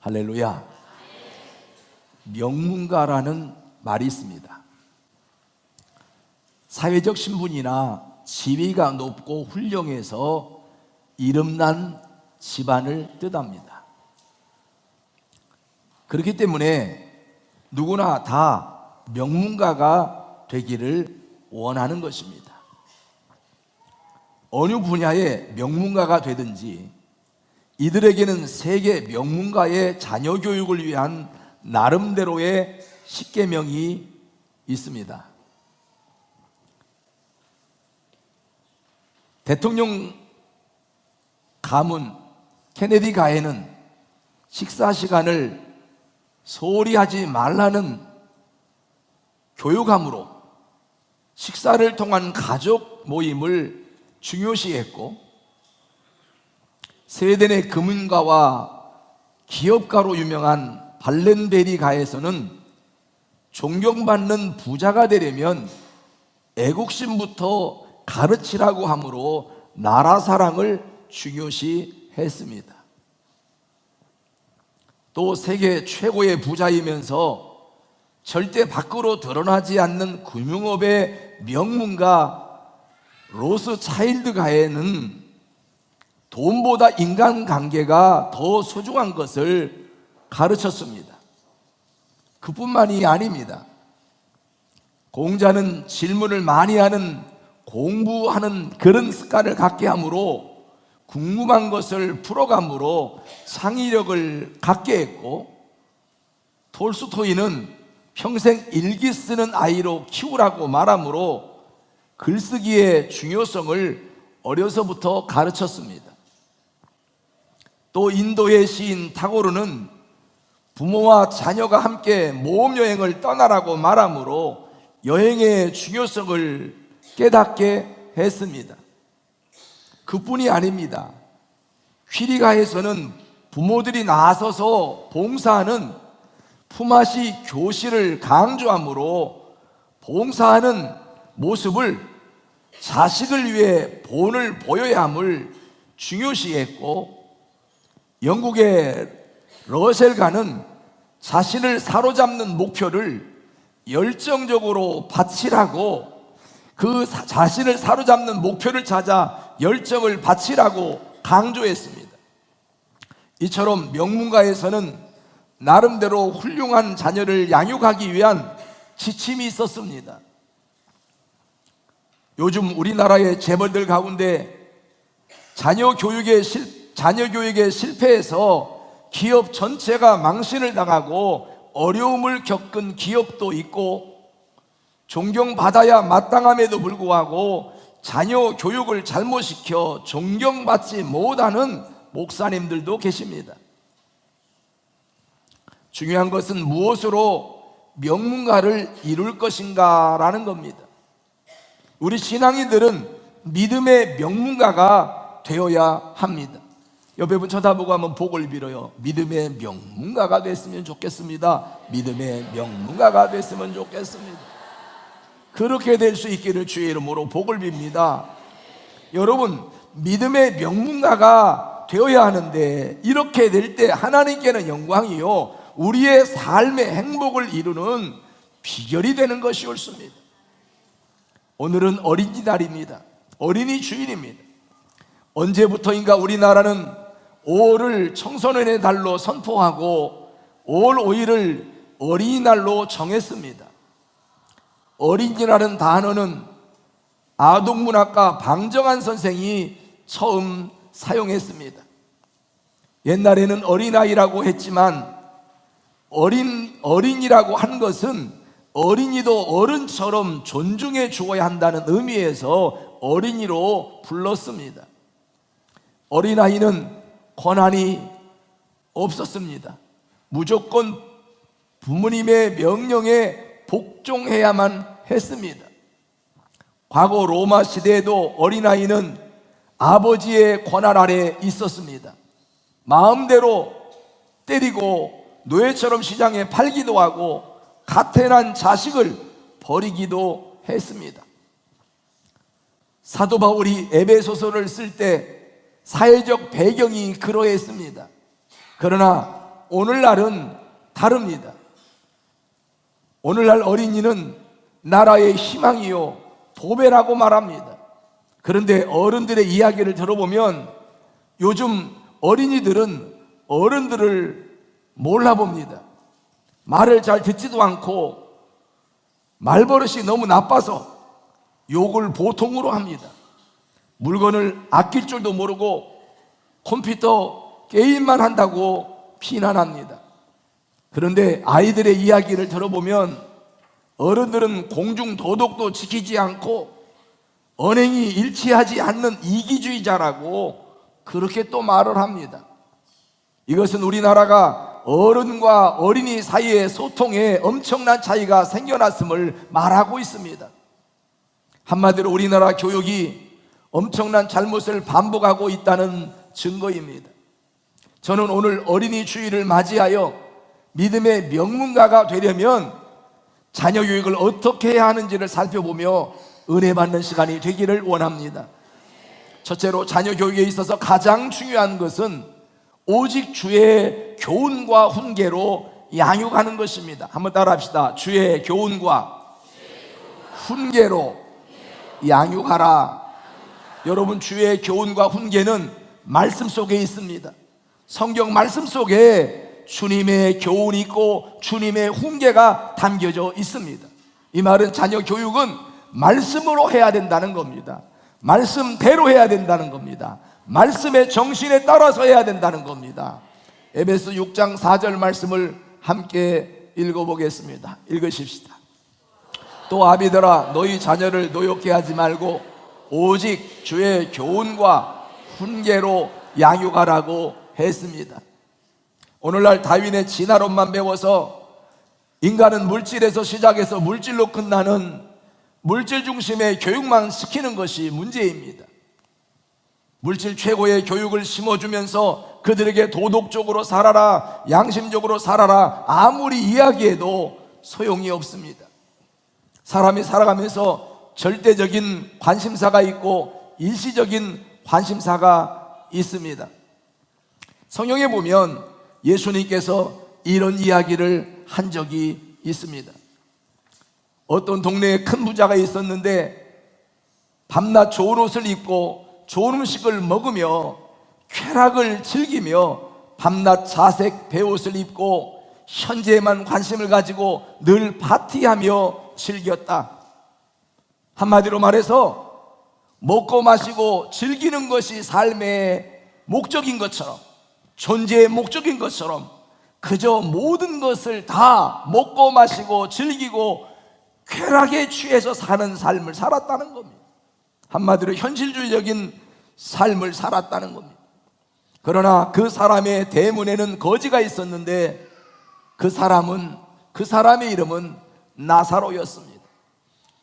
할렐루야. 명문가라는 말이 있습니다. 사회적 신분이나 지위가 높고 훌륭해서 이름난 집안을 뜻합니다. 그렇기 때문에 누구나 다 명문가가 되기를 원하는 것입니다. 어느 분야의 명문가가 되든지 이들에게는 세계 명문가의 자녀 교육을 위한 나름대로의 십계명이 있습니다. 대통령 가문 케네디 가해는 식사 시간을 소홀히 하지 말라는 교육함으로 식사를 통한 가족 모임을 중요시했고, 스웨덴의 금융가와 기업가로 유명한 발렌베리 가에서는 존경받는 부자가 되려면 애국심부터 가르치라고 하므로 나라 사랑을 중요시 했습니다. 또 세계 최고의 부자이면서 절대 밖으로 드러나지 않는 금융업의 명문가 로스차일드 가에는 돈보다 인간관계가 더 소중한 것을 가르쳤습니다. 그뿐만이 아닙니다. 공자는 질문을 많이 하는 공부하는 그런 습관을 갖게 하므로 궁금한 것을 풀어감으로 창의력을 갖게 했고, 톨스토이는 평생 일기 쓰는 아이로 키우라고 말하므로 글쓰기의 중요성을 어려서부터 가르쳤습니다. 또 인도의 시인 타고르는 부모와 자녀가 함께 모험여행을 떠나라고 말하므로 여행의 중요성을 깨닫게 했습니다. 그뿐이 아닙니다. 퀴리가에서는 부모들이 나서서 봉사하는 품앗이 교실을 강조하므로 봉사하는 모습을 자식을 위해 본을 보여야 함을 중요시했고, 영국의 러셀가는 자신을 사로잡는 목표를 열정적으로 바치라고, 그 자신을 사로잡는 목표를 찾아 열정을 바치라고 강조했습니다. 이처럼 명문가에서는 나름대로 훌륭한 자녀를 양육하기 위한 지침이 있었습니다. 요즘 우리나라의 재벌들 가운데 자녀 교육에 실패해서 기업 전체가 망신을 당하고 어려움을 겪은 기업도 있고, 존경받아야 마땅함에도 불구하고 자녀 교육을 잘못시켜 존경받지 못하는 목사님들도 계십니다. 중요한 것은 무엇으로 명문가를 이룰 것인가라는 겁니다. 우리 신앙인들은 믿음의 명문가가 되어야 합니다. 옆에 분 쳐다보고 한번 복을 빌어요. 믿음의 명문가가 됐으면 좋겠습니다. 믿음의 명문가가 됐으면 좋겠습니다. 그렇게 될 수 있기를 주의 이름으로 복을 빕니다. 여러분, 믿음의 명문가가 되어야 하는데, 이렇게 될 때 하나님께는 영광이요, 우리의 삶의 행복을 이루는 비결이 되는 것이 옳습니다. 오늘은 어린이날입니다. 어린이 주일입니다. 언제부터인가 우리나라는 5월을 청소년의 달로 선포하고 5월 5일을 어린이날로 정했습니다. 어린이라는 단어는 아동문학가 방정환 선생이 처음 사용했습니다. 옛날에는 어린아이라고 했지만 어린이라고 한 것은 어린이도 어른처럼 존중해 주어야 한다는 의미에서 어린이로 불렀습니다. 어린아이는 권한이 없었습니다. 무조건 부모님의 명령에 복종해야만 했습니다. 과거 로마 시대에도 어린아이는 아버지의 권한 아래 있었습니다. 마음대로 때리고 노예처럼 시장에 팔기도 하고 가태난 자식을 버리기도 했습니다. 사도 바울이 에베소서를 쓸 때 사회적 배경이 그러했습니다. 그러나 오늘날은 다릅니다. 오늘날 어린이는 나라의 희망이요 보배라고 말합니다. 그런데 어른들의 이야기를 들어보면 요즘 어린이들은 어른들을 몰라봅니다. 말을 잘 듣지도 않고 말버릇이 너무 나빠서 욕을 보통으로 합니다. 물건을 아낄 줄도 모르고 컴퓨터 게임만 한다고 비난합니다. 그런데 아이들의 이야기를 들어보면 어른들은 공중 도덕도 지키지 않고 언행이 일치하지 않는 이기주의자라고 그렇게 또 말을 합니다. 이것은 우리나라가 어른과 어린이 사이의 소통에 엄청난 차이가 생겨났음을 말하고 있습니다. 한마디로 우리나라 교육이 엄청난 잘못을 반복하고 있다는 증거입니다. 저는 오늘 어린이 주일을 맞이하여 믿음의 명문가가 되려면 자녀 교육을 어떻게 해야 하는지를 살펴보며 은혜 받는 시간이 되기를 원합니다. 첫째로 자녀 교육에 있어서 가장 중요한 것은 오직 주의 교훈과 훈계로 양육하는 것입니다. 한번 따라합시다. 주의 교훈과 훈계로 양육하라. 여러분, 주의 교훈과 훈계는 말씀 속에 있습니다. 성경 말씀 속에 주님의 교훈이 있고 주님의 훈계가 담겨져 있습니다. 이 말은 자녀 교육은 말씀으로 해야 된다는 겁니다. 말씀대로 해야 된다는 겁니다. 말씀의 정신에 따라서 해야 된다는 겁니다. 에베소 6장 4절 말씀을 함께 읽어보겠습니다. 읽으십시다. 또 아비들아, 너희 자녀를 노엽게 하지 말고 오직 주의 교훈과 훈계로 양육하라고 했습니다. 오늘날 다윈의 진화론만 배워서 인간은 물질에서 시작해서 물질로 끝나는 물질 중심의 교육만 시키는 것이 문제입니다. 물질 최고의 교육을 심어주면서 그들에게 도덕적으로 살아라, 양심적으로 살아라 아무리 이야기해도 소용이 없습니다. 사람이 살아가면서 절대적인 관심사가 있고 일시적인 관심사가 있습니다. 성경에 보면 예수님께서 이런 이야기를 한 적이 있습니다. 어떤 동네에 큰 부자가 있었는데 밤낮 좋은 옷을 입고 좋은 음식을 먹으며 쾌락을 즐기며 밤낮 자색 베옷을 입고 현재에만 관심을 가지고 늘 파티하며 즐겼다. 한마디로 말해서 먹고 마시고 즐기는 것이 삶의 목적인 것처럼, 존재의 목적인 것처럼 그저 모든 것을 다 먹고 마시고 즐기고 쾌락에 취해서 사는 삶을 살았다는 겁니다. 한마디로 현실주의적인 삶을 살았다는 겁니다. 그러나 그 사람의 대문에는 거지가 있었는데 그 사람의 이름은 나사로였습니다.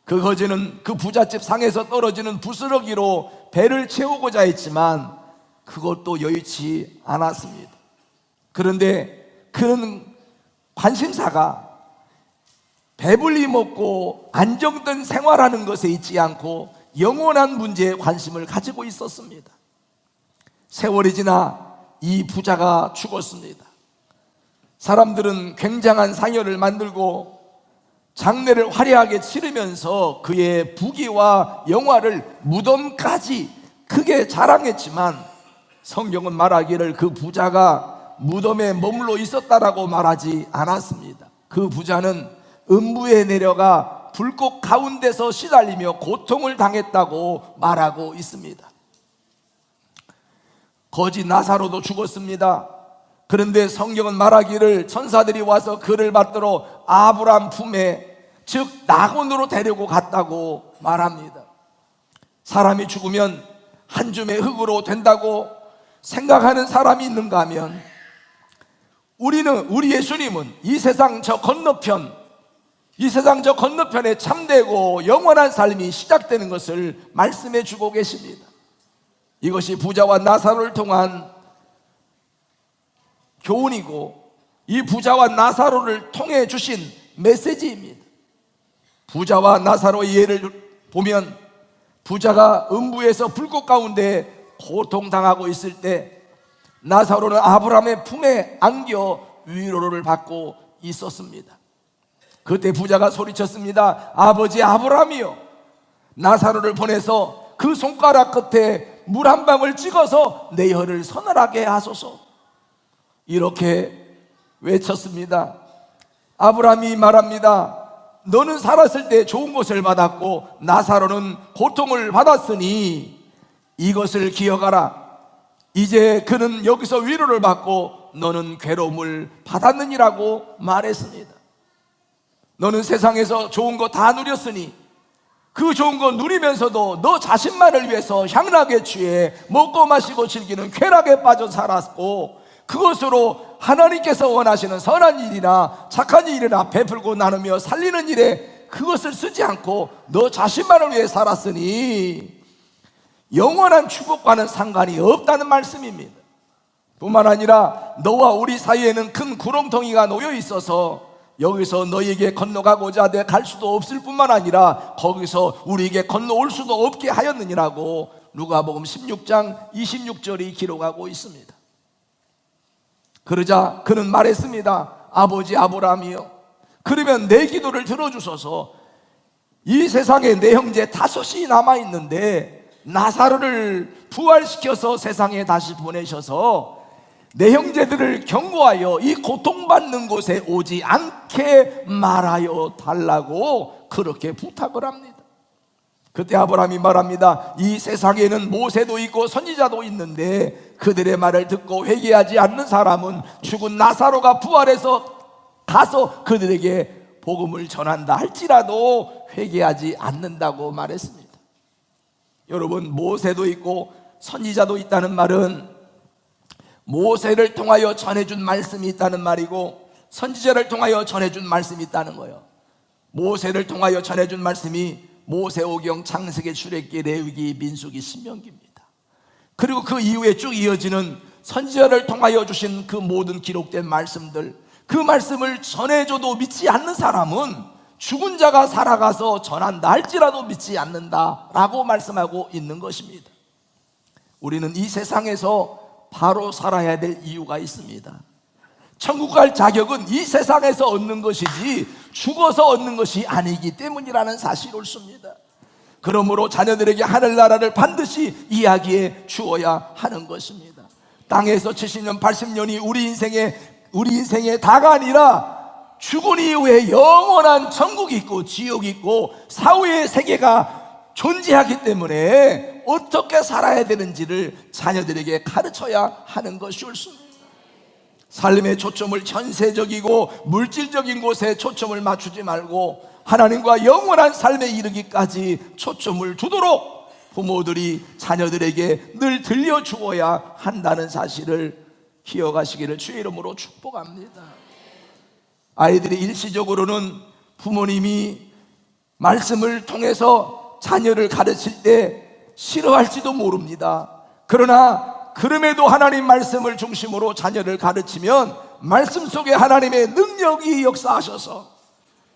그 거지는 그 부잣집 상에서 떨어지는 부스러기로 배를 채우고자 했지만 그것도 여의치 않았습니다. 그런데 그는 관심사가 배불리 먹고 안정된 생활하는 것에 있지 않고 영원한 문제에 관심을 가지고 있었습니다. 세월이 지나 이 부자가 죽었습니다. 사람들은 굉장한 상여를 만들고 장례를 화려하게 치르면서 그의 부귀와 영화를 무덤까지 크게 자랑했지만 성경은 말하기를 그 부자가 무덤에 머물러 있었다라고 말하지 않았습니다. 그 부자는 음부에 내려가 불꽃 가운데서 시달리며 고통을 당했다고 말하고 있습니다. 거지 나사로도 죽었습니다. 그런데 성경은 말하기를 천사들이 와서 그를 받들어 아브람 품에, 즉 낙원으로 데리고 갔다고 말합니다. 사람이 죽으면 한 줌의 흙으로 된다고 생각하는 사람이 있는가 하면 우리 예수님은 이 세상 저 건너편에 참되고 영원한 삶이 시작되는 것을 말씀해 주고 계십니다. 이것이 부자와 나사로를 통한 교훈이고 이 부자와 나사로를 통해 주신 메시지입니다. 부자와 나사로의 예를 보면 부자가 음부에서 불꽃 가운데 고통당하고 있을 때 나사로는 아브라함의 품에 안겨 위로를 받고 있었습니다. 그때 부자가 소리쳤습니다. 아버지 아브라함이요, 나사로를 보내서 그 손가락 끝에 물 한 방울 찍어서 내 혀를 서늘하게 하소서. 이렇게 외쳤습니다. 아브라함이 말합니다. 너는 살았을 때 좋은 것을 받았고 나사로는 고통을 받았으니 이것을 기억하라. 이제 그는 여기서 위로를 받고 너는 괴로움을 받았느니라고 말했습니다. 너는 세상에서 좋은 거 다 누렸으니 그 좋은 거 누리면서도 너 자신만을 위해서 향락에 취해 먹고 마시고 즐기는 쾌락에 빠져 살았고, 그것으로 하나님께서 원하시는 선한 일이나 착한 일이나 베풀고 나누며 살리는 일에 그것을 쓰지 않고 너 자신만을 위해 살았으니 영원한 축복과는 상관이 없다는 말씀입니다. 뿐만 아니라 너와 우리 사이에는 큰 구렁텅이가 놓여 있어서 여기서 너희에게 건너가고자 내 갈 수도 없을 뿐만 아니라 거기서 우리에게 건너올 수도 없게 하였느니라고 누가복음 16장 26절이 기록하고 있습니다. 그러자 그는 말했습니다. 아버지 아브라함이요, 그러면 내 기도를 들어주소서. 이 세상에 내 형제 5이 남아있는데 나사로를 부활시켜서 세상에 다시 보내셔서 내 형제들을 경고하여 이 고통받는 곳에 오지 않게 말하여 달라고 그렇게 부탁을 합니다. 그때 아브라함이 말합니다. 이 세상에는 모세도 있고 선지자도 있는데 그들의 말을 듣고 회개하지 않는 사람은 죽은 나사로가 부활해서 가서 그들에게 복음을 전한다 할지라도 회개하지 않는다고 말했습니다. 여러분, 모세도 있고 선지자도 있다는 말은 모세를 통하여 전해준 말씀이 있다는 말이고 선지자를 통하여 전해준 말씀이 있다는 거예요. 모세를 통하여 전해준 말씀이 모세오경, 창세기, 출애굽기, 레위기, 민수기, 신명기입니다. 그리고 그 이후에 쭉 이어지는 선지자를 통하여 주신 그 모든 기록된 말씀들, 그 말씀을 전해줘도 믿지 않는 사람은 죽은 자가 살아가서 전한다 할지라도 믿지 않는다라고 말씀하고 있는 것입니다. 우리는 이 세상에서 바로 살아야 될 이유가 있습니다. 천국 갈 자격은 이 세상에서 얻는 것이지 죽어서 얻는 것이 아니기 때문이라는 사실이 옳습니다. 그러므로 자녀들에게 하늘나라를 반드시 이야기해 주어야 하는 것입니다. 땅에서 70년 80년이 우리 인생의 다가 아니라 죽은 이후에 영원한 천국이 있고 지옥이 있고 사후의 세계가 존재하기 때문에 어떻게 살아야 되는지를 자녀들에게 가르쳐야 하는 것이 옳습니다. 삶의 초점을 현세적이고 물질적인 곳에 초점을 맞추지 말고 하나님과 영원한 삶에 이르기까지 초점을 두도록 부모들이 자녀들에게 늘 들려주어야 한다는 사실을 기억하시기를 주의 이름으로 축복합니다. 아이들이 일시적으로는 부모님이 말씀을 통해서 자녀를 가르칠 때 싫어할지도 모릅니다. 그러나 그럼에도 하나님 말씀을 중심으로 자녀를 가르치면 말씀 속에 하나님의 능력이 역사하셔서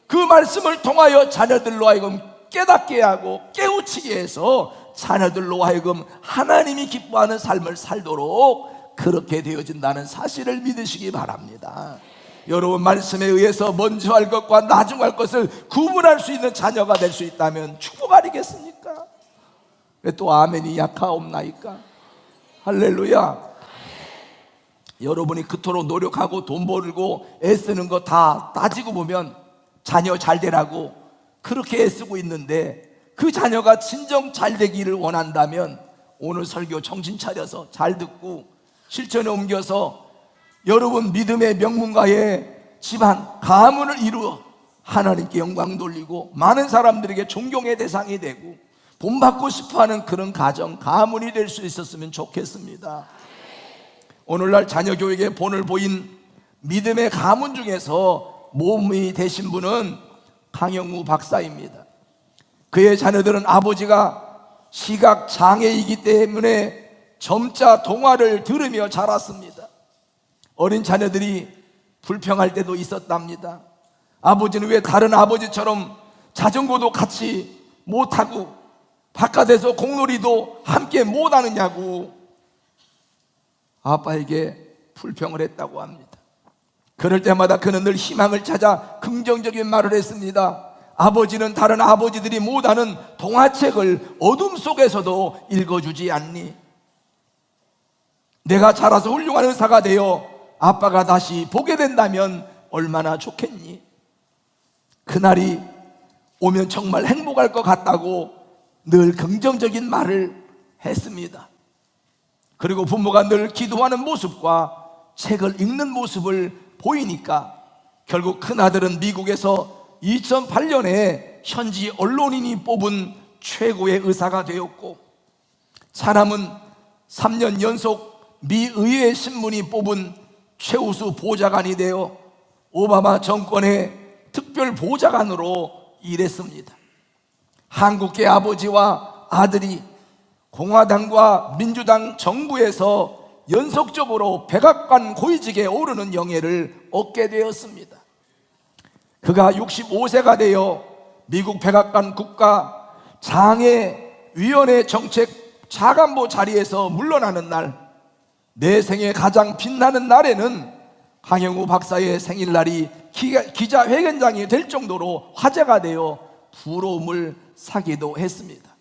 그 말씀을 통하여 자녀들로 하여금 깨닫게 하고 깨우치게 해서 자녀들로 하여금 하나님이 기뻐하는 삶을 살도록 그렇게 되어진다는 사실을 믿으시기 바랍니다. 여러분, 말씀에 의해서 먼저 할 것과 나중 할 것을 구분할 수 있는 자녀가 될 수 있다면 축복 아니겠습니까? 왜 또 아멘이 약하옵나이까? 할렐루야. 여러분이 그토록 노력하고 돈 벌고 애쓰는 거 다 따지고 보면 자녀 잘 되라고 그렇게 애쓰고 있는데 그 자녀가 진정 잘 되기를 원한다면 오늘 설교 정신 차려서 잘 듣고 실천에 옮겨서 여러분 믿음의 명문가의 집안 가문을 이루어 하나님께 영광 돌리고 많은 사람들에게 존경의 대상이 되고 본받고 싶어하는 그런 가정 가문이 될 수 있었으면 좋겠습니다. 오늘날 자녀 교육에 본을 보인 믿음의 가문 중에서 모범이 되신 분은 강영우 박사입니다. 그의 자녀들은 아버지가 시각 장애이기 때문에 점자 동화를 들으며 자랐습니다. 어린 자녀들이 불평할 때도 있었답니다. 아버지는 왜 다른 아버지처럼 자전거도 같이 못하고 바깥에서 공놀이도 함께 못하느냐고 아빠에게 불평을 했다고 합니다. 그럴 때마다 그는 늘 희망을 찾아 긍정적인 말을 했습니다. 아버지는 다른 아버지들이 못하는 동화책을 어둠 속에서도 읽어주지 않니? 내가 자라서 훌륭한 의사가 되어 아빠가 다시 보게 된다면 얼마나 좋겠니? 그날이 오면 정말 행복할 것 같다고 늘 긍정적인 말을 했습니다. 그리고 부모가 늘 기도하는 모습과 책을 읽는 모습을 보이니까 결국 큰아들은 미국에서 2008년에 현지 언론인이 뽑은 최고의 의사가 되었고, 차남은 3년 연속 미 의회 신문이 뽑은 최우수 보좌관이 되어 오바마 정권의 특별 보좌관으로 일했습니다. 한국계 아버지와 아들이 공화당과 민주당 정부에서 연속적으로 백악관 고위직에 오르는 영예를 얻게 되었습니다. 그가 65세가 되어 미국 백악관 국가 장애위원회 정책 차관보 자리에서 물러나는 날, 내 생에 가장 빛나는 날에는 강영우 박사의 생일날이 기자회견장이 될 정도로 화제가 되어 부러움을 사기도 했습니다.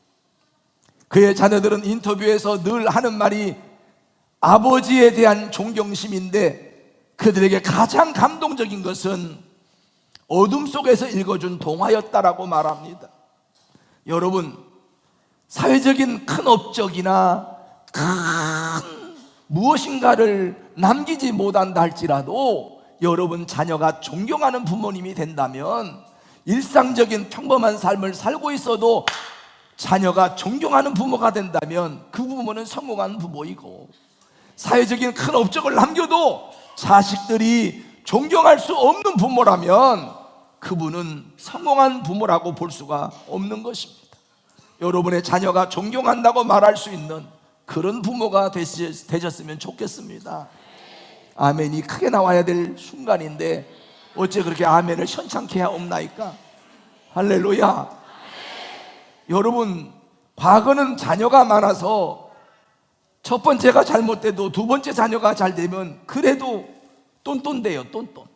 그의 자녀들은 인터뷰에서 늘 하는 말이 아버지에 대한 존경심인데, 그들에게 가장 감동적인 것은 어둠 속에서 읽어준 동화였다라고 말합니다. 여러분, 사회적인 큰 업적이나 큰 무엇인가를 남기지 못한다 할지라도 여러분 자녀가 존경하는 부모님이 된다면, 일상적인 평범한 삶을 살고 있어도 자녀가 존경하는 부모가 된다면 그 부모는 성공한 부모이고, 사회적인 큰 업적을 남겨도 자식들이 존경할 수 없는 부모라면 그분은 성공한 부모라고 볼 수가 없는 것입니다. 여러분의 자녀가 존경한다고 말할 수 있는 그런 부모가 되셨으면 좋겠습니다. 아멘이 크게 나와야 될 순간인데 어째 그렇게 아멘을 현창케 없나이까? 할렐루야. 여러분, 과거는 자녀가 많아서 첫 번째가 잘못돼도 두 번째 자녀가 잘 되면 그래도 똔똔대요. 똔똔.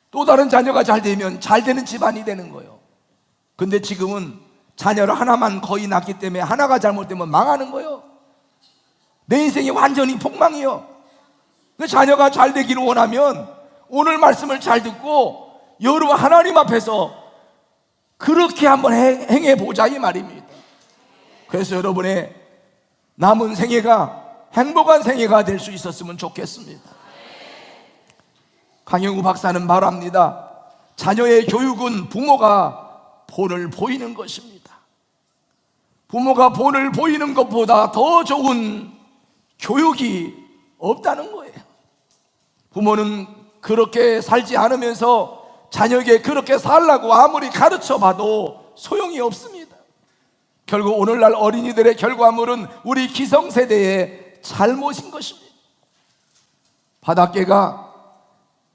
또 다른 자녀가 잘 되면 잘 되는 집안이 되는 거예요. 근데 지금은 자녀를 하나만 거의 낳기 때문에 하나가 잘못되면 망하는 거예요. 내 인생이 완전히 폭망이요. 자녀가 잘 되기를 원하면 오늘 말씀을 잘 듣고 여러분 하나님 앞에서 그렇게 한번 행해보자 이 말입니다. 그래서 여러분의 남은 생애가 행복한 생애가 될 수 있었으면 좋겠습니다. 강영우 박사는 말합니다. 자녀의 교육은 부모가 본을 보이는 것입니다. 부모가 본을 보이는 것보다 더 좋은 교육이 없다는 거예요. 부모는 그렇게 살지 않으면서 자녀에게 그렇게 살라고 아무리 가르쳐 봐도 소용이 없습니다. 결국 오늘날 어린이들의 결과물은 우리 기성세대의 잘못인 것입니다. 바닷개가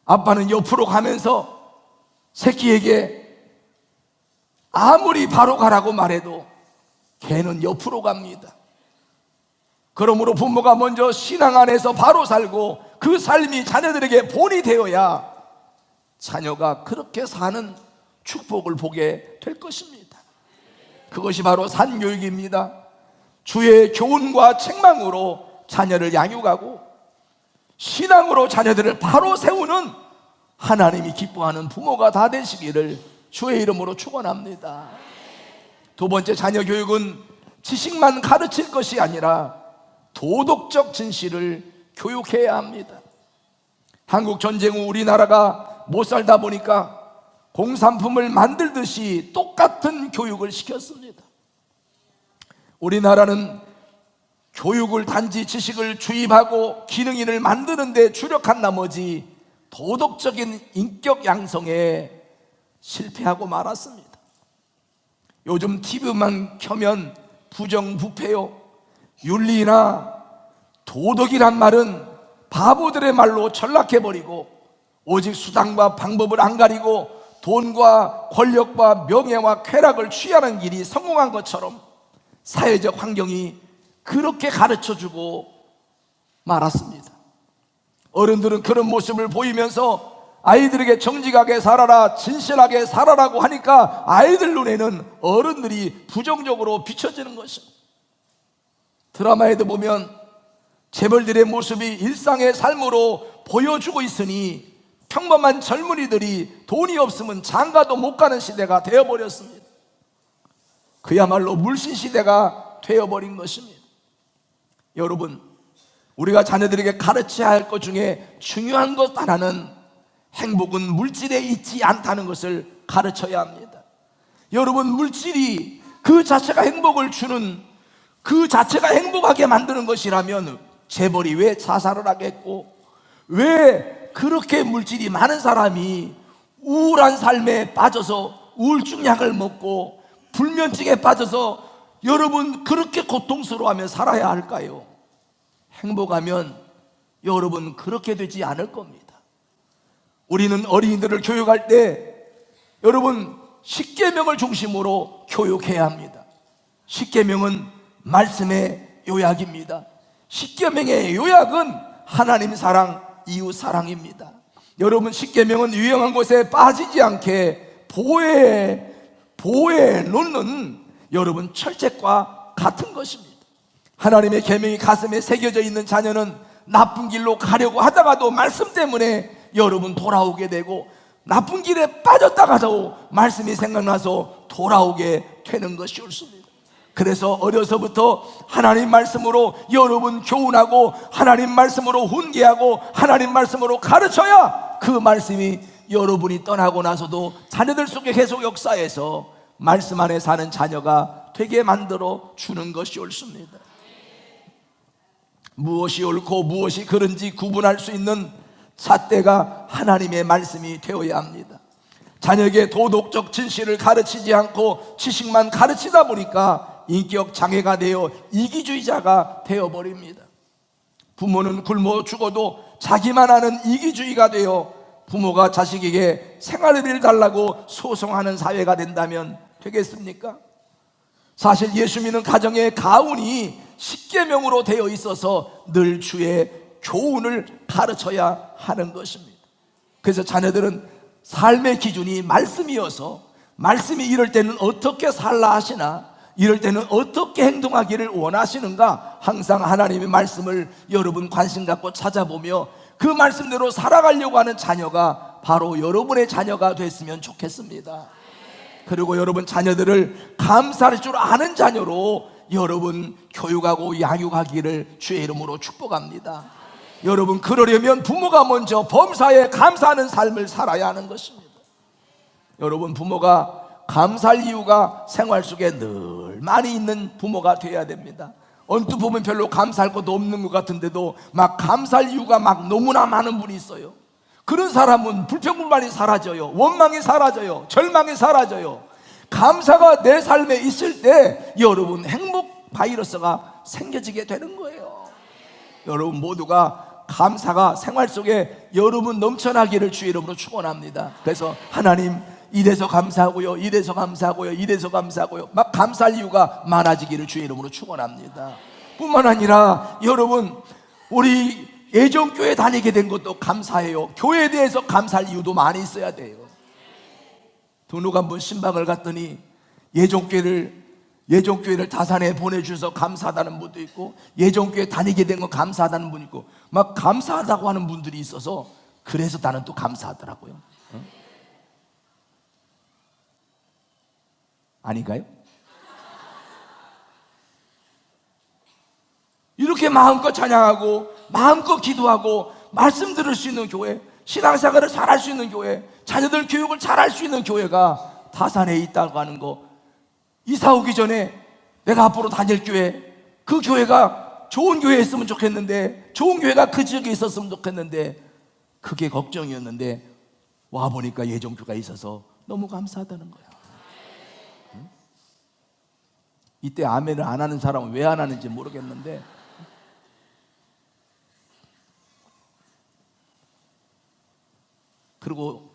아빠는 옆으로 가면서 새끼에게 아무리 바로 가라고 말해도 걔는 옆으로 갑니다. 그러므로 부모가 먼저 신앙 안에서 바로 살고 그 삶이 자녀들에게 본이 되어야 자녀가 그렇게 사는 축복을 보게 될 것입니다. 그것이 바로 산교육입니다. 주의 교훈과 책망으로 자녀를 양육하고 신앙으로 자녀들을 바로 세우는 하나님이 기뻐하는 부모가 다 되시기를 주의 이름으로 축원합니다. 두 번째, 자녀 교육은 지식만 가르칠 것이 아니라 도덕적 진실을 교육해야 합니다. 한국 전쟁 후 우리나라가 못 살다 보니까 공산품을 만들듯이 똑같은 교육을 시켰습니다. 우리나라는 교육을 단지 지식을 주입하고 기능인을 만드는 데 주력한 나머지 도덕적인 인격 양성에 실패하고 말았습니다. 요즘 TV만 켜면 부정부패요, 윤리나 도덕이란 말은 바보들의 말로 전락해버리고 오직 수단과 방법을 안 가리고 돈과 권력과 명예와 쾌락을 취하는 길이 성공한 것처럼 사회적 환경이 그렇게 가르쳐주고 말았습니다. 어른들은 그런 모습을 보이면서 아이들에게 정직하게 살아라, 진실하게 살아라고 하니까 아이들 눈에는 어른들이 부정적으로 비춰지는 것입니다. 드라마에도 보면 재벌들의 모습이 일상의 삶으로 보여주고 있으니 평범한 젊은이들이 돈이 없으면 장가도 못 가는 시대가 되어버렸습니다. 그야말로 물신 시대가 되어버린 것입니다. 여러분, 우리가 자녀들에게 가르쳐야 할 것 중에 중요한 것 하나는 행복은 물질에 있지 않다는 것을 가르쳐야 합니다. 여러분, 물질이 그 자체가 행복을 주는, 그 자체가 행복하게 만드는 것이라면 재벌이 왜 자살을 하겠고, 왜 그렇게 물질이 많은 사람이 우울한 삶에 빠져서 우울증 약을 먹고 불면증에 빠져서 여러분 그렇게 고통스러워하며 살아야 할까요? 행복하면 여러분 그렇게 되지 않을 겁니다. 우리는 어린이들을 교육할 때 여러분 십계명을 중심으로 교육해야 합니다. 십계명은 말씀의 요약입니다. 십계명의 요약은 하나님 사랑, 이웃 사랑입니다. 여러분, 십계명은 유용한 곳에 빠지지 않게 보호해 놓는 여러분 철책과 같은 것입니다. 하나님의 계명이 가슴에 새겨져 있는 자녀는 나쁜 길로 가려고 하다가도 말씀 때문에 여러분 돌아오게 되고, 나쁜 길에 빠졌다가도 말씀이 생각나서 돌아오게 되는 것이 옳습니다. 그래서 어려서부터 하나님 말씀으로 여러분 교훈하고 하나님 말씀으로 훈계하고 하나님 말씀으로 가르쳐야 그 말씀이 여러분이 떠나고 나서도 자녀들 속에 계속 역사해서 말씀 안에 사는 자녀가 되게 만들어 주는 것이 옳습니다. 무엇이 옳고 무엇이 그른지 구분할 수 있는 잣대가 하나님의 말씀이 되어야 합니다. 자녀에게 도덕적 진실을 가르치지 않고 지식만 가르치다 보니까 인격 장애가 되어 이기주의자가 되어버립니다. 부모는 굶어 죽어도 자기만 아는 이기주의가 되어 부모가 자식에게 생활비를 달라고 소송하는 사회가 된다면 되겠습니까? 사실 예수 믿는 가정의 가훈이 십계명으로 되어 있어서 늘 주의 교훈을 가르쳐야 하는 것입니다. 그래서 자녀들은 삶의 기준이 말씀이어서 말씀이 이럴 때는 어떻게 살라 하시나, 이럴 때는 어떻게 행동하기를 원하시는가, 항상 하나님의 말씀을 여러분 관심 갖고 찾아보며 그 말씀대로 살아가려고 하는 자녀가 바로 여러분의 자녀가 됐으면 좋겠습니다. 그리고 여러분 자녀들을 감사할 줄 아는 자녀로 여러분 교육하고 양육하기를 주의 이름으로 축복합니다. 여러분, 그러려면 부모가 먼저 범사에 감사하는 삶을 살아야 하는 것입니다. 여러분, 부모가 감사할 이유가 생활 속에 늘 많이 있는 부모가 되어야 됩니다. 언뜻 보면 별로 감사할 것도 없는 것 같은데도 막 감사할 이유가 막 너무나 많은 분이 있어요. 그런 사람은 불평불만이 사라져요. 원망이 사라져요. 절망이 사라져요. 감사가 내 삶에 있을 때 여러분 행복 바이러스가 생겨지게 되는 거예요. 여러분 모두가 감사가 생활 속에 여러분 넘쳐나기를 주의 이름으로 축원합니다. 그래서 하나님 이래서 감사하고요, 이래서 감사하고요, 이래서 감사하고요, 막 감사할 이유가 많아지기를 주의 이름으로 축원합니다. 뿐만 아니라 여러분 우리 예정교회 다니게 된 것도 감사해요. 교회에 대해서 감사할 이유도 많이 있어야 돼요. 누가 한번 신방을 갔더니 예정교회를 다산에 보내주셔서 감사하다는 분도 있고, 예정교회 다니게 된 거 감사하다는 분이 있고, 막 감사하다고 하는 분들이 있어서 그래서 나는 또 감사하더라고요. 아닌가요? 이렇게 마음껏 찬양하고 마음껏 기도하고 말씀 들을 수 있는 교회, 신앙생활을 잘할 수 있는 교회, 자녀들 교육을 잘할 수 있는 교회가 다산에 있다고 하는 거, 이사 오기 전에 내가 앞으로 다닐 교회, 그 교회가 좋은 교회였으면 좋겠는데, 좋은 교회가 그 지역에 있었으면 좋겠는데, 그게 걱정이었는데 와보니까 예정교회가 있어서 너무 감사하다는 거야. 응? 이때 아멘을 안 하는 사람은 왜 안 하는지 모르겠는데, 그리고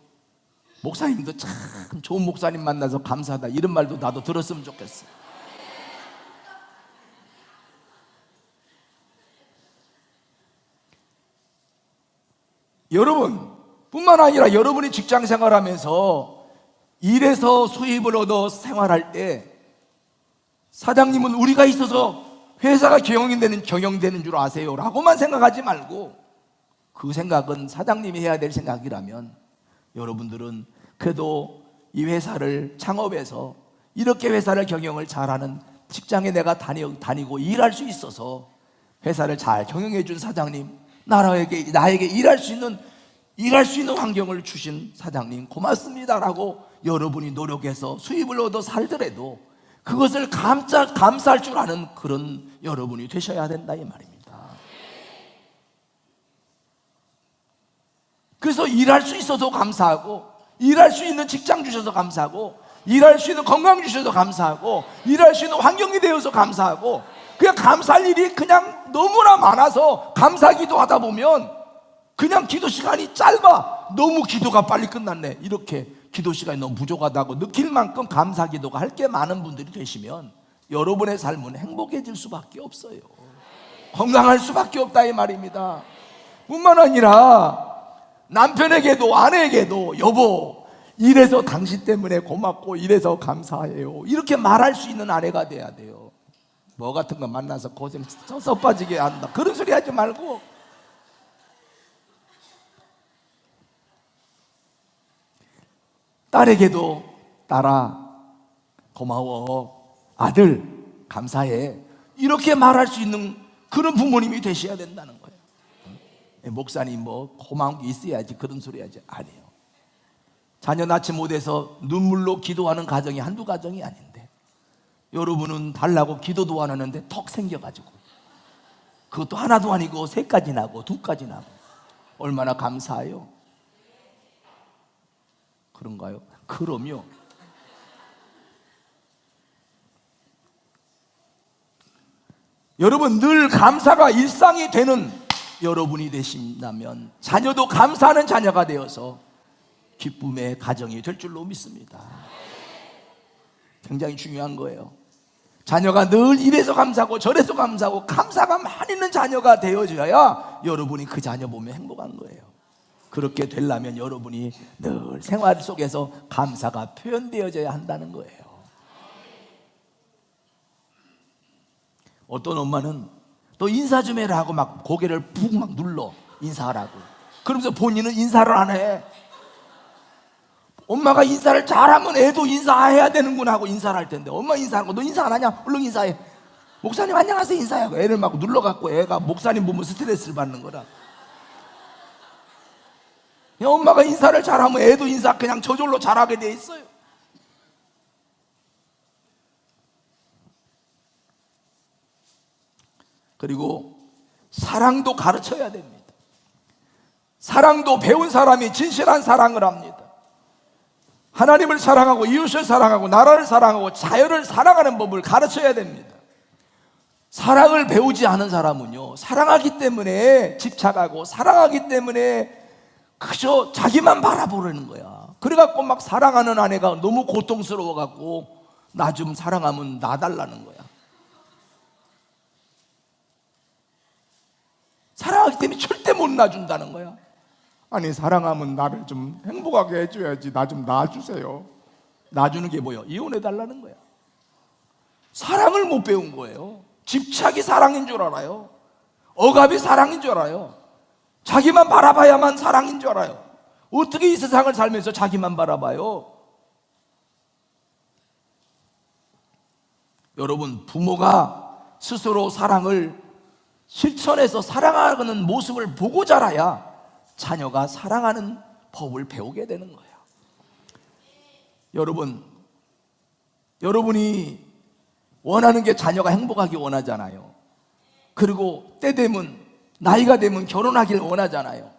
목사님도 참 좋은 목사님 만나서 감사하다 이런 말도 나도 들었으면 좋겠어. 여러분 뿐만 아니라 여러분이 직장 생활하면서 일에서 수입을 얻어 생활할 때 사장님은 우리가 있어서 회사가 경영되는 줄 아세요? 라고만 생각하지 말고, 그 생각은 사장님이 해야 될 생각이라면 여러분들은 그래도 이 회사를 창업해서 이렇게 회사를 경영을 잘하는 직장에 내가 다니고 일할 수 있어서 회사를 잘 경영해 준 사장님, 나에게 일할 수 있는 환경을 주신 사장님 고맙습니다라고 여러분이 노력해서 수입을 얻어 살더라도 그것을 감사할 줄 아는 그런 여러분이 되셔야 된다 이 말입니다. 그래서 일할 수 있어서 감사하고, 일할 수 있는 직장 주셔서 감사하고, 일할 수 있는 건강 주셔서 감사하고, 일할 수 있는 환경이 되어서 감사하고, 그냥 감사할 일이 그냥 너무나 많아서 감사기도 하다 보면 그냥 기도 시간이 짧아, 너무 기도가 빨리 끝났네, 이렇게 기도 시간이 너무 부족하다고 느낄 만큼 감사 기도가 할 게 많은 분들이 되시면 여러분의 삶은 행복해질 수밖에 없어요. 건강할 수밖에 없다 이 말입니다. 뿐만 아니라 남편에게도 아내에게도 여보, 이래서 당신 때문에 고맙고 이래서 감사해요, 이렇게 말할 수 있는 아내가 돼야 돼요. 뭐 같은 거 만나서 고생 써 빠지게 한다, 그런 소리 하지 말고 딸에게도 딸아 고마워, 아들 감사해, 이렇게 말할 수 있는 그런 부모님이 되셔야 된다는 거예요. 목사님 뭐 고마운 게 있어야지 그런 소리 하지 아니에요. 자녀 낳지 못해서 눈물로 기도하는 가정이 한두 가정이 아닌데 여러분은 달라고 기도도 안 하는데 턱 생겨가지고 그것도 하나도 아니고 셋까지 나고 두까지 나고 얼마나 감사해요. 그런가요? 그럼요. 여러분 늘 감사가 일상이 되는 여러분이 되신다면 자녀도 감사하는 자녀가 되어서 기쁨의 가정이 될 줄로 믿습니다. 굉장히 중요한 거예요. 자녀가 늘 이래서 감사하고 저래서 감사하고 감사가 많이 있는 자녀가 되어져야 여러분이 그 자녀 보면 행복한 거예요. 그렇게 되려면 여러분이 늘 생활 속에서 감사가 표현되어져야 한다는 거예요. 어떤 엄마는 또 인사 좀 해라 하고 막 고개를 푹 막 눌러 인사하라고. 그러면서 본인은 인사를 안 해. 엄마가 인사를 잘하면 애도 인사해야 되는구나 하고 인사를 할 텐데 엄마 인사하고 너 인사 안 하냐? 얼른 인사해. 목사님 안녕하세요 인사해. 애를 막 눌러갖고 애가 목사님 보면 스트레스를 받는 거라. 엄마가 인사를 잘하면 애도 인사 그냥 저절로 잘하게 돼 있어요. 그리고 사랑도 가르쳐야 됩니다. 사랑도 배운 사람이 진실한 사랑을 합니다. 하나님을 사랑하고 이웃을 사랑하고 나라를 사랑하고 자연을 사랑하는 법을 가르쳐야 됩니다. 사랑을 배우지 않은 사람은요, 사랑하기 때문에 집착하고 사랑하기 때문에 그저 자기만 바라보려는 거야. 그래갖고 막 사랑하는 아내가 너무 고통스러워갖고 나 좀 사랑하면 놔달라는 거야. 사랑하기 때문에 절대 못 놔준다는 거야. 아니 사랑하면 나를 좀 행복하게 해줘야지, 나 좀 놔주세요. 놔주는 게 뭐예요? 이혼해달라는 거야. 사랑을 못 배운 거예요. 집착이 사랑인 줄 알아요. 억압이 사랑인 줄 알아요. 자기만 바라봐야만 사랑인 줄 알아요. 어떻게 이 세상을 살면서 자기만 바라봐요? 여러분, 부모가 스스로 사랑을 실천해서 사랑하는 모습을 보고 자라야 자녀가 사랑하는 법을 배우게 되는 거예요. 여러분이 원하는 게 자녀가 행복하기 원하잖아요. 그리고 때 되면 나이가 되면 결혼하길 원하잖아요.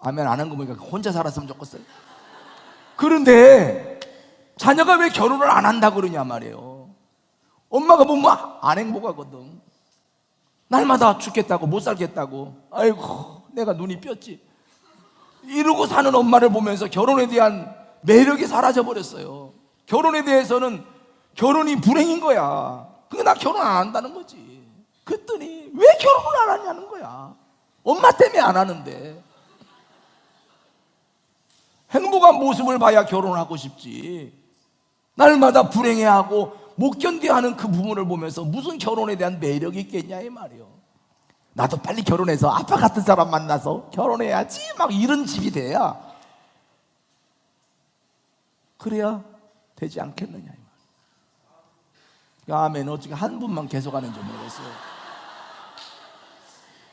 아멘 안 한 거 보니까 혼자 살았으면 좋겠어요. 그런데 자녀가 왜 결혼을 안 한다 그러냐 말이에요. 엄마가 보면 안 행복하거든. 날마다 죽겠다고 못 살겠다고, 아이고 내가 눈이 뼈지 이러고 사는 엄마를 보면서 결혼에 대한 매력이 사라져 버렸어요. 결혼에 대해서는 결혼이 불행인 거야. 그게 나 결혼 안 한다는 거지. 그랬더니 왜 결혼을 안 하냐는 거야. 엄마 때문에 안 하는데. 행복한 모습을 봐야 결혼하고 싶지. 날마다 불행해하고 못 견뎌하는 그 부분을 보면서 무슨 결혼에 대한 매력이 있겠냐 이 말이요. 나도 빨리 결혼해서 아빠 같은 사람 만나서 결혼해야지 막 이런 집이 돼야, 그래야 되지 않겠느냐 이 말. 아멘. 어떻게 한 분만 계속 하는지 모르겠어요.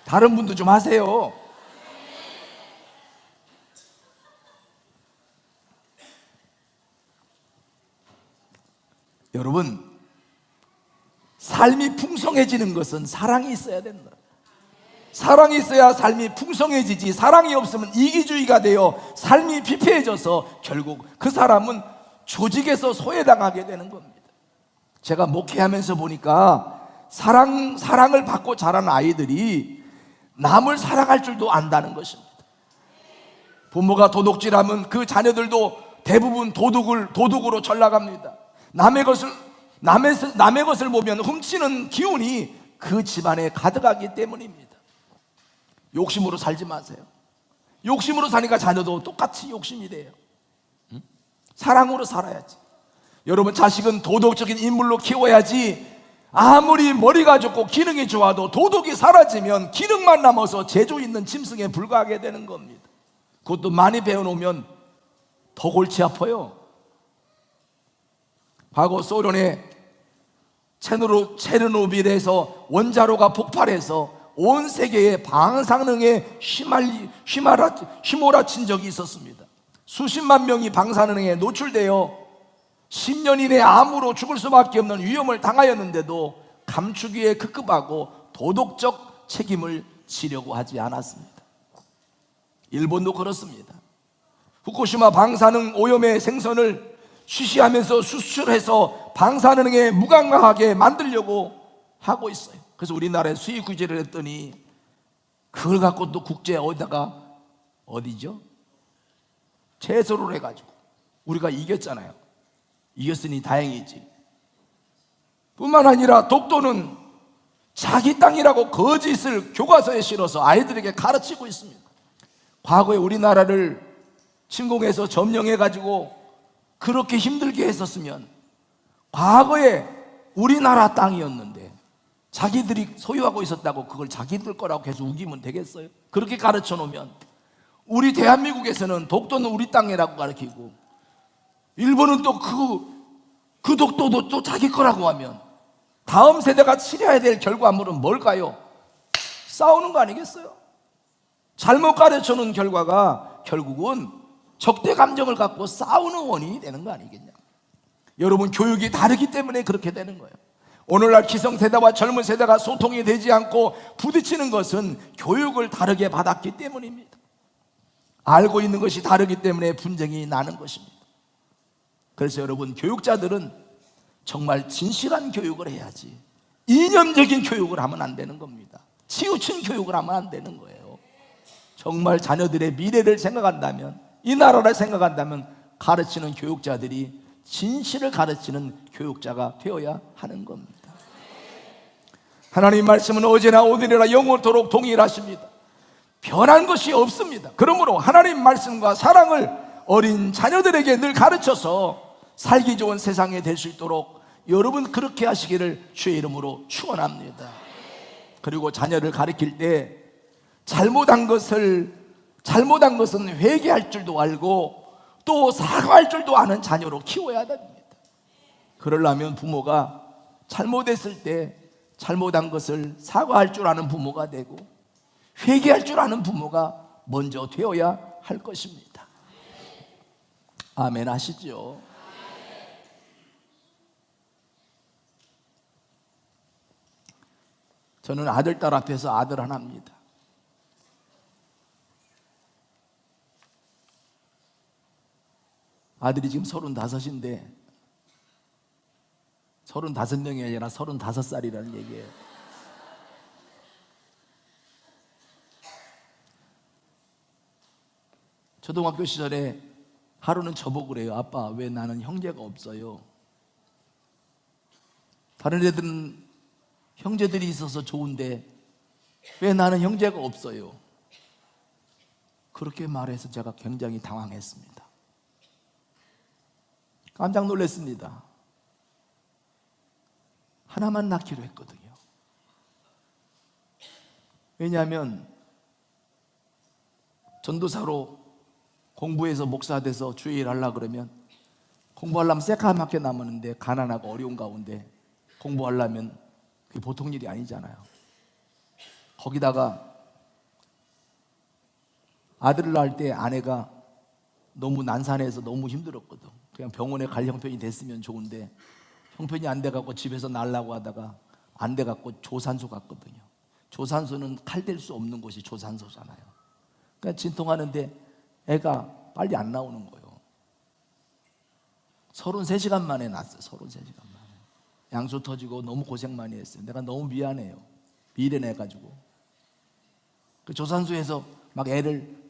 다른 분도 좀 하세요. 여러분, 삶이 풍성해지는 것은 사랑이 있어야 된다. 사랑이 있어야 삶이 풍성해지지, 사랑이 없으면 이기주의가 되어 삶이 피폐해져서 결국 그 사람은 조직에서 소외당하게 되는 겁니다. 제가 목회하면서 보니까 사랑을 받고 자란 아이들이 남을 사랑할 줄도 안다는 것입니다. 부모가 도둑질하면 그 자녀들도 대부분 도둑으로 전락합니다. 남의 것을 보면 훔치는 기운이 그 집안에 가득하기 때문입니다. 욕심으로 살지 마세요. 욕심으로 사니까 자녀도 똑같이 욕심이 돼요. 사랑으로 살아야지. 여러분, 자식은 도덕적인 인물로 키워야지. 아무리 머리가 좋고 기능이 좋아도 도덕이 사라지면 기능만 남아서 재주 있는 짐승에 불과하게 되는 겁니다. 그것도 많이 배워놓으면 더 골치 아파요. 과거 소련의 체르노빌에서 원자로가 폭발해서 온 세계의 방사능에 휘몰아친 적이 있었습니다. 수십만 명이 방사능에 노출되어 10년 이내 암으로 죽을 수밖에 없는 위험을 당하였는데도 감추기에 급급하고 도덕적 책임을 지려고 하지 않았습니다. 일본도 그렇습니다. 후쿠시마 방사능 오염의 생선을 쉬쉬하면서 수출해서 방사능에 무감각하게 만들려고 하고 있어요. 그래서 우리나라에 수입 규제를 했더니 그걸 갖고 또 국제 어디죠? 제소를 해가지고 우리가 이겼잖아요. 이겼으니 다행이지. 뿐만 아니라 독도는 자기 땅이라고 거짓을 교과서에 실어서 아이들에게 가르치고 있습니다. 과거에 우리나라를 침공해서 점령해가지고 그렇게 힘들게 했었으면 과거에 우리나라 땅이었는데 자기들이 소유하고 있었다고 그걸 자기들 거라고 계속 우기면 되겠어요? 그렇게 가르쳐 놓으면 우리 대한민국에서는 독도는 우리 땅이라고 가르치고 일본은 또 그 독도도 또 자기 거라고 하면 다음 세대가 치러야 될 결과물은 뭘까요? 싸우는 거 아니겠어요? 잘못 가르쳐 놓은 결과가 결국은 적대 감정을 갖고 싸우는 원인이 되는 거 아니겠냐. 여러분, 교육이 다르기 때문에 그렇게 되는 거예요. 오늘날 기성세대와 젊은 세대가 소통이 되지 않고 부딪히는 것은 교육을 다르게 받았기 때문입니다. 알고 있는 것이 다르기 때문에 분쟁이 나는 것입니다. 그래서 여러분, 교육자들은 정말 진실한 교육을 해야지 이념적인 교육을 하면 안 되는 겁니다. 치우친 교육을 하면 안 되는 거예요. 정말 자녀들의 미래를 생각한다면, 이 나라를 생각한다면 가르치는 교육자들이 진실을 가르치는 교육자가 되어야 하는 겁니다. 하나님 말씀은 어제나 오늘이나 영원토록 동일하십니다. 변한 것이 없습니다. 그러므로 하나님 말씀과 사랑을 어린 자녀들에게 늘 가르쳐서 살기 좋은 세상에 될 수 있도록 여러분 그렇게 하시기를 주의 이름으로 축원합니다. 그리고 자녀를 가르칠 때 잘못한 것은 회개할 줄도 알고 또 사과할 줄도 아는 자녀로 키워야 됩니다. 그러려면 부모가 잘못했을 때 잘못한 것을 사과할 줄 아는 부모가 되고 회개할 줄 아는 부모가 먼저 되어야 할 것입니다. 아멘 하시죠? 저는 아들, 딸 앞에서 아들 하나입니다. 아들이 지금 35인데 35명이 아니라 35살이라는 얘기예요. 초등학교 시절에 하루는 저보고 그래요. 아빠, 왜 나는 형제가 없어요? 다른 애들은 형제들이 있어서 좋은데 왜 나는 형제가 없어요? 그렇게 말해서 제가 굉장히 당황했습니다. 깜짝 놀랐습니다. 하나만 낳기로 했거든요. 왜냐하면 전도사로 공부해서 목사 돼서 주의 일 하려고 그러면 공부하려면 새까맣게 남았는데 가난하고 어려운 가운데 공부하려면 그게 보통 일이 아니잖아요. 거기다가 아들을 낳을 때 아내가 너무 난산해서 너무 힘들었거든. 그냥 병원에 갈 형편이 됐으면 좋은데 형편이 안 돼갖고 집에서 낳으려고 하다가 안 돼갖고 조산소 갔거든요. 조산소는 칼댈 수 없는 곳이 조산소잖아요. 그러니까 진통하는데 애가 빨리 안 나오는 거예요. 33시간 만에 낳았어요. 33시간 만에. 양수 터지고 너무 고생 많이 했어요. 내가 너무 미안해요. 미련해가지고. 그 조산소에서 막 애를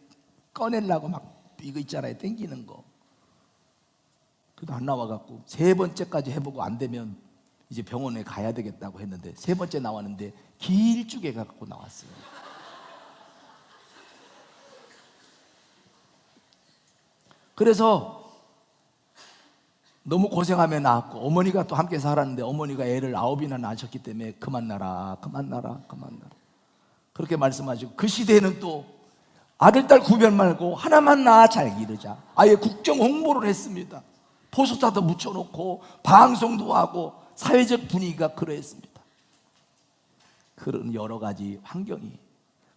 꺼내려고 막 이거 있잖아요. 땡기는 거. 그래도 안 나와갖고 3번째까지 해보고 안 되면 이제 병원에 가야 되겠다고 했는데 3번째 나왔는데 길쭉해 갖고 나왔어요. 그래서 너무 고생하며 낳았고 어머니가 또 함께 살았는데 어머니가 애를 9이나 낳으셨기 때문에 그만 낳아라 그만 낳아라 그만 낳아라 그렇게 말씀하시고, 그 시대에는 또 아들 딸 구별 말고 하나만 낳아 잘 기르자, 아예 국정 홍보를 했습니다. 포스터도 묻혀놓고 방송도 하고 사회적 분위기가 그러했습니다. 그런 여러 가지 환경이,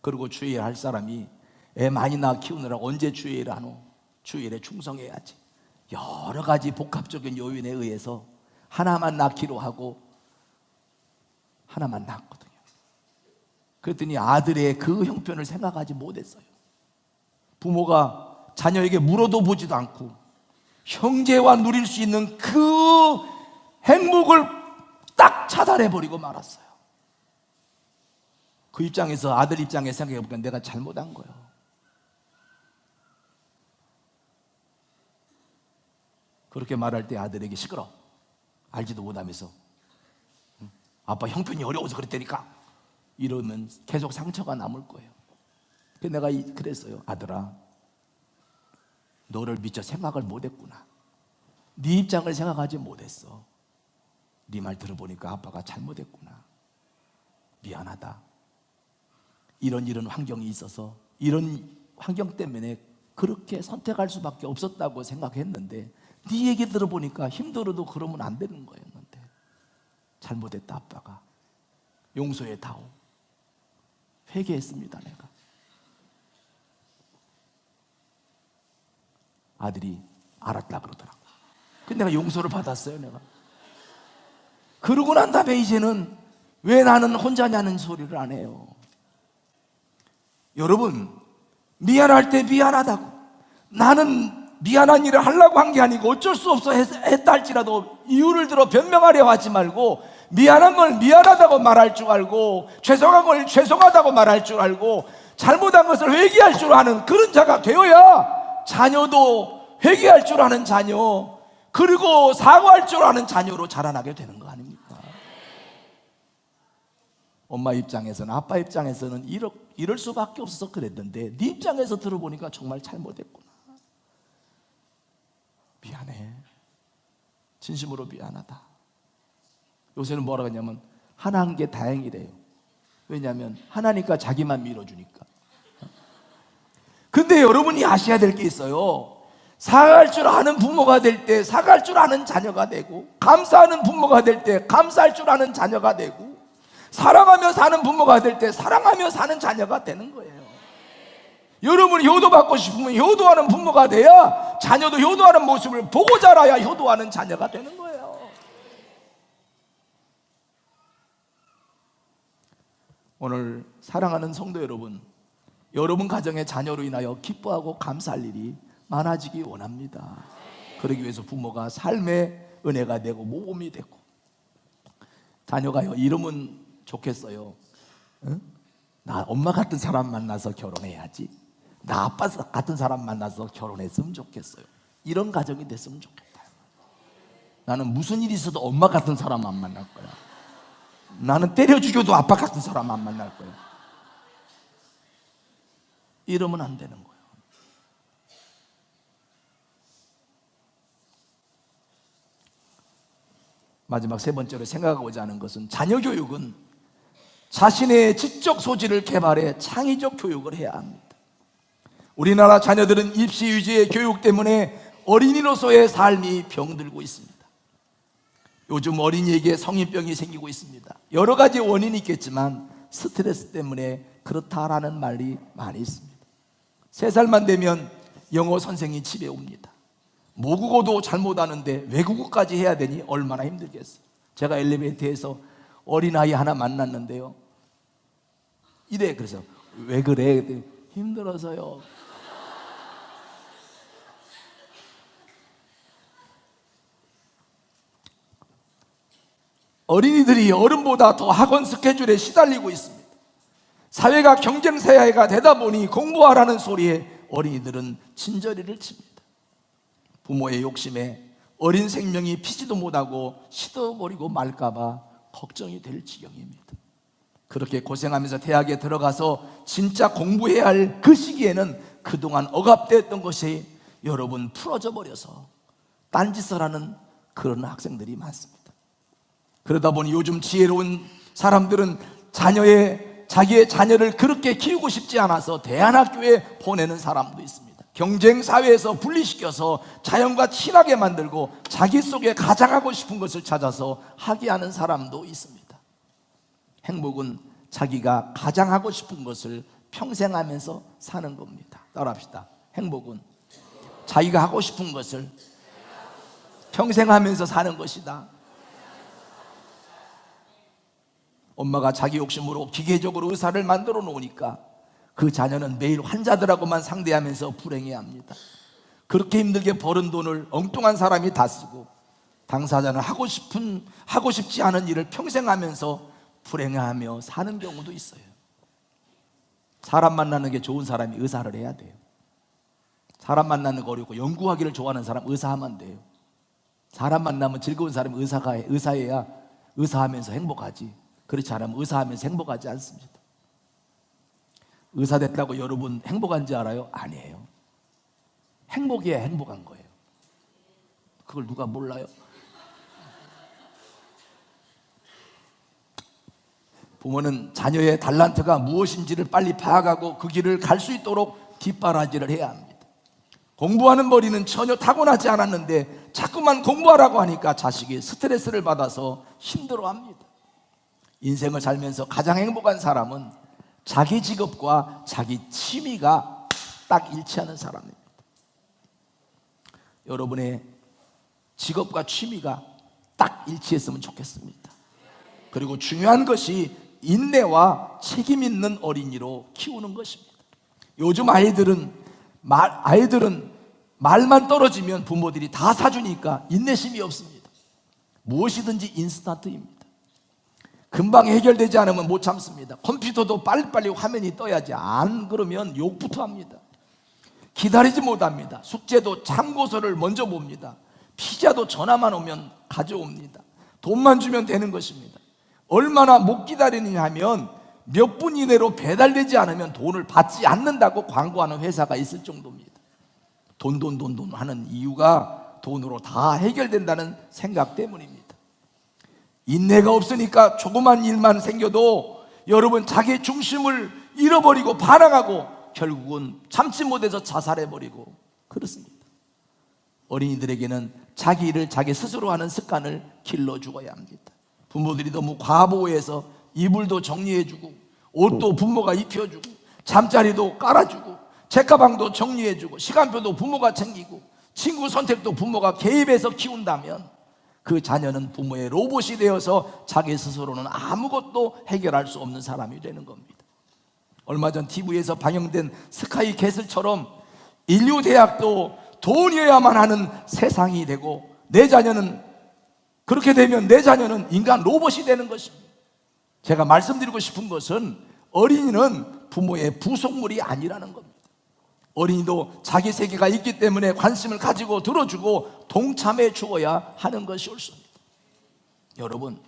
그리고 주의를 할 사람이 애 많이 낳아 키우느라 언제 주의를 하노? 주일에 충성해야지. 여러 가지 복합적인 요인에 의해서 하나만 낳기로 하고 하나만 낳았거든요. 그랬더니 아들의 그 형편을 생각하지 못했어요. 부모가 자녀에게 물어도 보지도 않고 형제와 누릴 수 있는 그 행복을 딱 차단해버리고 말았어요. 그 입장에서, 아들 입장에 생각해보니까 내가 잘못한 거예요. 그렇게 말할 때 아들에게 시끄러, 알지도 못하면서 아빠 형편이 어려워서 그랬다니까, 이러면 계속 상처가 남을 거예요. 그래서 내가 그랬어요. 아들아, 너를 미처 생각을 못했구나. 네 입장을 생각하지 못했어. 네 말 들어보니까 아빠가 잘못했구나. 미안하다. 이런 환경이 있어서 이런 환경 때문에 그렇게 선택할 수밖에 없었다고 생각했는데 네 얘기 들어보니까 힘들어도 그러면 안 되는 거였는데 잘못했다. 아빠가 용서해 다오. 회개했습니다. 내가. 아들이 알았다 그러더라고. 근데 내가 용서를 받았어요. 내가. 그러고 난 다음에 이제는 왜 나는 혼자냐는 소리를 안 해요. 여러분, 미안할 때 미안하다고, 나는 미안한 일을 하려고 한 게 아니고 어쩔 수 없어 했다 할지라도 이유를 들어 변명하려 하지 말고, 미안한 걸 미안하다고 말할 줄 알고, 죄송한 걸 죄송하다고 말할 줄 알고, 잘못한 것을 회개할 줄 아는 그런 자가 되어야 자녀도 회개할 줄 아는 자녀, 그리고 사과할 줄 아는 자녀로 자라나게 되는 거 아닙니까? 엄마 입장에서는, 아빠 입장에서는 이럴 수밖에 없어서 그랬는데 네 입장에서 들어보니까 정말 잘못했구나. 미안해. 진심으로 미안하다. 요새는 뭐라 하냐면 하나인 게 다행이래요. 왜냐하면 하나니까 자기만 밀어주니까. 근데 여러분이 아셔야 될 게 있어요. 사과할 줄 아는 부모가 될 때 사과할 줄 아는 자녀가 되고, 감사하는 부모가 될 때 감사할 줄 아는 자녀가 되고, 사랑하며 사는 부모가 될 때 사랑하며 사는 자녀가 되는 거예요. 여러분이 효도받고 싶으면 효도하는 부모가 돼야 자녀도 효도하는 모습을 보고 자라야 효도하는 자녀가 되는 거예요. 오늘 사랑하는 성도 여러분, 여러분 가정의 자녀로 인하여 기뻐하고 감사할 일이 많아지기 원합니다. 그러기 위해서 부모가 삶의 은혜가 되고 모범이 되고, 자녀가요, 이러면 좋겠어요. 응? 나 엄마 같은 사람 만나서 결혼해야지, 나 아빠 같은 사람 만나서 결혼했으면 좋겠어요. 이런 가정이 됐으면 좋겠다. 나는 무슨 일이 있어도 엄마 같은 사람 안 만날 거야. 나는 때려 죽여도 아빠 같은 사람 안 만날 거야. 이러면 안 되는 거예요. 마지막 세 번째로 생각하고자 하는 것은 자녀 교육은 자신의 지적 소질을 개발해 창의적 교육을 해야 합니다. 우리나라 자녀들은 입시 위주의 교육 때문에 어린이로서의 삶이 병들고 있습니다. 요즘 어린이에게 성인병이 생기고 있습니다. 여러 가지 원인이 있겠지만 스트레스 때문에 그렇다라는 말이 많이 있습니다. 3살만 되면 영어 선생이 집에 옵니다. 모국어도 잘못하는데 외국어까지 해야 되니 얼마나 힘들겠어요. 제가 엘리베이터에서 어린아이 하나 만났는데요, 이래. 그래서 왜 그래? 그랬더니 힘들어서요. 어린이들이 어른보다 더 학원 스케줄에 시달리고 있습니다. 사회가 경쟁 사회가 되다 보니 공부하라는 소리에 어린이들은 진저리를 칩니다. 부모의 욕심에 어린 생명이 피지도 못하고 시둬버리고 말까봐 걱정이 될 지경입니다. 그렇게 고생하면서 대학에 들어가서 진짜 공부해야 할 그 시기에는 그동안 억압되었던 것이 여러분 풀어져 버려서 딴짓을 하는 그런 학생들이 많습니다. 그러다 보니 요즘 지혜로운 사람들은 자기의 자녀를 그렇게 키우고 싶지 않아서 대안학교에 보내는 사람도 있습니다. 경쟁 사회에서 분리시켜서 자연과 친하게 만들고 자기 속에 가장 하고 싶은 것을 찾아서 하게 하는 사람도 있습니다. 행복은 자기가 가장 하고 싶은 것을 평생 하면서 사는 겁니다. 따라합시다. 행복은 자기가 하고 싶은 것을 평생 하면서 사는 것이다. 엄마가 자기 욕심으로 기계적으로 의사를 만들어 놓으니까 그 자녀는 매일 환자들하고만 상대하면서 불행해합니다. 그렇게 힘들게 벌은 돈을 엉뚱한 사람이 다 쓰고 당사자는 하고 싶지 않은 일을 평생 하면서 불행해하며 사는 경우도 있어요. 사람 만나는 게 좋은 사람이 의사를 해야 돼요. 사람 만나는 거 어렵고 연구하기를 좋아하는 사람 의사하면 돼요. 사람 만나면 즐거운 사람이 의사해야 의사하면서 행복하지. 그렇지 않으면 의사하면서 행복하지 않습니다. 의사 됐다고 여러분 행복한지 알아요? 아니에요. 행복이야 행복한 거예요. 그걸 누가 몰라요? 부모는 자녀의 달란트가 무엇인지를 빨리 파악하고 그 길을 갈 수 있도록 뒷바라지를 해야 합니다. 공부하는 머리는 전혀 타고나지 않았는데 자꾸만 공부하라고 하니까 자식이 스트레스를 받아서 힘들어합니다. 인생을 살면서 가장 행복한 사람은 자기 직업과 자기 취미가 딱 일치하는 사람입니다. 여러분의 직업과 취미가 딱 일치했으면 좋겠습니다. 그리고 중요한 것이 인내와 책임 있는 어린이로 키우는 것입니다. 요즘 아이들은 말만 떨어지면 부모들이 다 사주니까 인내심이 없습니다. 무엇이든지 인스턴트입니다. 금방 해결되지 않으면 못 참습니다. 컴퓨터도 빨리빨리 화면이 떠야지 안 그러면 욕부터 합니다. 기다리지 못합니다. 숙제도 참고서를 먼저 봅니다. 피자도 전화만 오면 가져옵니다. 돈만 주면 되는 것입니다. 얼마나 못 기다리느냐 하면 몇 분 이내로 배달되지 않으면 돈을 받지 않는다고 광고하는 회사가 있을 정도입니다. 돈 하는 이유가 돈으로 다 해결된다는 생각 때문입니다. 인내가 없으니까 조그만 일만 생겨도 여러분 자기 중심을 잃어버리고 반항하고 결국은 참지 못해서 자살해버리고 그렇습니다. 어린이들에게는 자기 일을 자기 스스로 하는 습관을 길러주어야 합니다. 부모들이 너무 과보호해서 이불도 정리해주고 옷도 부모가 입혀주고 잠자리도 깔아주고 책가방도 정리해주고 시간표도 부모가 챙기고 친구 선택도 부모가 개입해서 키운다면 그 자녀는 부모의 로봇이 되어서 자기 스스로는 아무것도 해결할 수 없는 사람이 되는 겁니다. 얼마 전 TV에서 방영된 스카이 캐슬처럼 인류대학도 돈이어야만 하는 세상이 되고 그렇게 되면 내 자녀는 인간 로봇이 되는 것입니다. 제가 말씀드리고 싶은 것은 어린이는 부모의 부속물이 아니라는 겁니다. 어린이도 자기 세계가 있기 때문에 관심을 가지고 들어주고 동참해 주어야 하는 것이 옳습니다. 여러분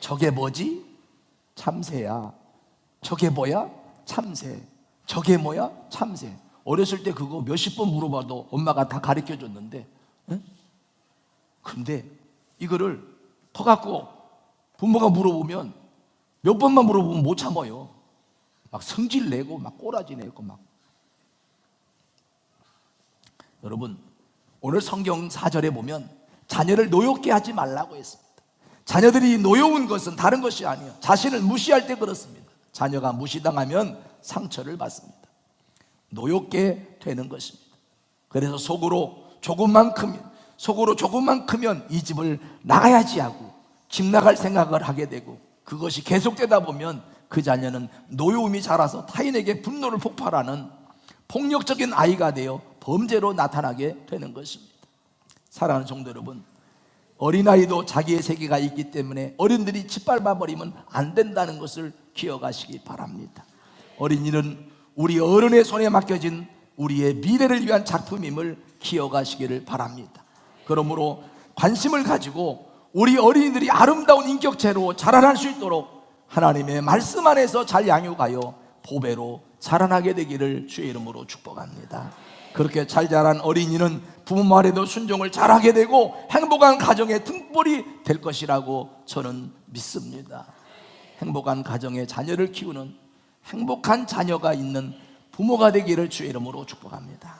저게 뭐지? 참새야. 저게 뭐야? 참새. 저게 뭐야? 참새. 어렸을 때 그거 몇십 번 물어봐도 엄마가 다 가르쳐 줬는데 근데 이거를 터갖고 부모가 물어보면 몇 번만 물어보면 못 참아요. 막 성질 내고 막 꼬라지 내고 막. 여러분, 오늘 성경 4절에 보면 자녀를 노엽게 하지 말라고 했습니다. 자녀들이 노여운 것은 다른 것이 아니에요. 자신을 무시할 때 그렇습니다. 자녀가 무시당하면 상처를 받습니다. 노엽게 되는 것입니다. 그래서 속으로 조금만 크면 이 집을 나가야지 하고 집 나갈 생각을 하게 되고, 그것이 계속되다 보면 그 자녀는 노여움이 자라서 타인에게 분노를 폭발하는 폭력적인 아이가 되어 범죄로 나타나게 되는 것입니다. 사랑하는 성도 여러분, 어린아이도 자기의 세계가 있기 때문에 어른들이 짓밟아버리면 안 된다는 것을 기억하시기 바랍니다. 어린이는 우리 어른의 손에 맡겨진 우리의 미래를 위한 작품임을 기억하시기를 바랍니다. 그러므로 관심을 가지고 우리 어린이들이 아름다운 인격체로 자라날 수 있도록 하나님의 말씀 안에서 잘 양육하여 보배로 자라나게 되기를 주의 이름으로 축복합니다. 그렇게 잘 자란 어린이는 부모 말에도 순종을 잘하게 되고 행복한 가정의 등불이 될 것이라고 저는 믿습니다. 행복한 가정의 자녀를 키우는 행복한 자녀가 있는 부모가 되기를 주의 이름으로 축복합니다.